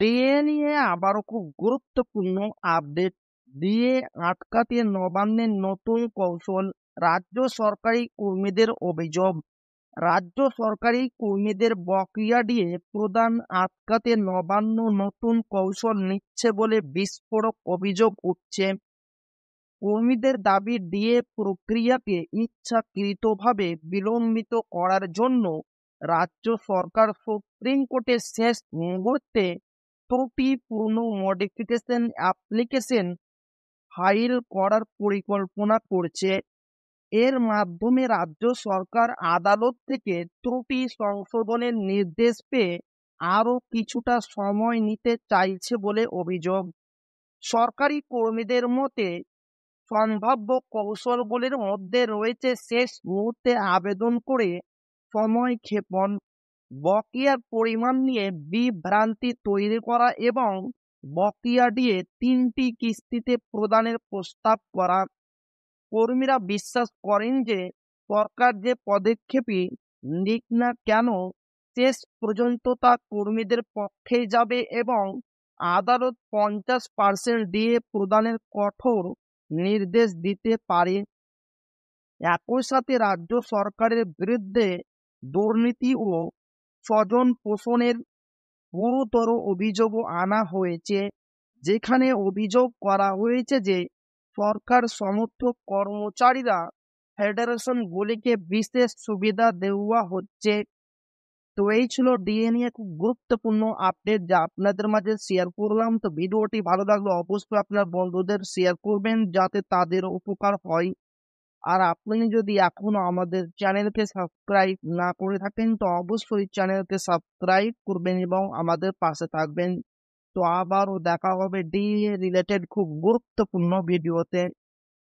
DA নিয়ে আবারও খুব গুরুত্বপূর্ণ আপডেট। ডিএ আটকাতে নবান্নের নতুন কৌশল। রাজ্য সরকারি কর্মীদের অভিযোগ, রাজ্য সরকারি কর্মীদের বকেয়া ডিএ প্রদান আটকাতে নবান্ন নতুন কৌশল নিচ্ছে বলে বিস্ফোরক অভিযোগ উঠছে। কর্মীদের দাবি, ডিএ প্রক্রিয়াকে ইচ্ছাকৃতভাবে বিলম্বিত করার জন্য রাজ্য সরকার সুপ্রিম কোর্টে শেষ মুহূর্তে ত্রুটিপূর্ণ মডিফিকেশন অ্যাপ্লিকেশন ফাইল করার পরিকল্পনা করছে। এর মাধ্যমে রাজ্য সরকার আদালত থেকে ত্রুটি সংশোধনের নির্দেশ পেয়ে আরও কিছুটা সময় নিতে চাইছে বলে অভিযোগ। সরকারি কর্মীদের মতে সম্ভাব্য কৌশলগুলির মধ্যে রয়েছে শেষ মুহূর্তে আবেদন করে সময় ক্ষেপণ, বকেয়ার পরিমাণ নিয়ে বিভ্রান্তি তৈরি করা এবং বকেয়া দিয়ে 3টি কিস্তিতে প্রদানের প্রস্তাব করা। কর্মীরা বিশ্বাস করেন যে সরকার যে পদক্ষেপই নিক না কেন, শেষ পর্যন্ত তা কর্মীদের পক্ষেই যাবে এবং আদালত 50% ডিএ প্রদানের কঠোর নির্দেশ দিতে পারে। একই সাথে রাজ্য সরকারের বিরুদ্ধে দুর্নীতি ও স্বজন পোষণের গুরুতর অভিযোগও আনা হয়েছে, যেখানে অভিযোগ করা হয়েছে যে সরকার সমর্থক কর্মচারীরা ফেডারেশনগুলিকে বিশেষ সুবিধা দেওয়া হচ্ছে। তো এই ছিল ডিএ নিয়ে খুব গুরুত্বপূর্ণ আপডেট যা আপনাদের মাঝে শেয়ার করলাম। তো ভিডিওটি ভালো লাগলে অবশ্যই আপনার বন্ধুদের শেয়ার করবেন যাতে তাদের উপকার হয়। আর আপনি যদি এখনো আমাদের চ্যানেলকে সাবস্ক্রাইব না করে থাকেন তো অবশ্যই চ্যানেলকে সাবস্ক্রাইব করবেন এবং আমাদের পাশে থাকবেন। তো আবারও দেখা হবে ডিএ রিলেটেড খুব গুরুত্বপূর্ণ ভিডিওতে।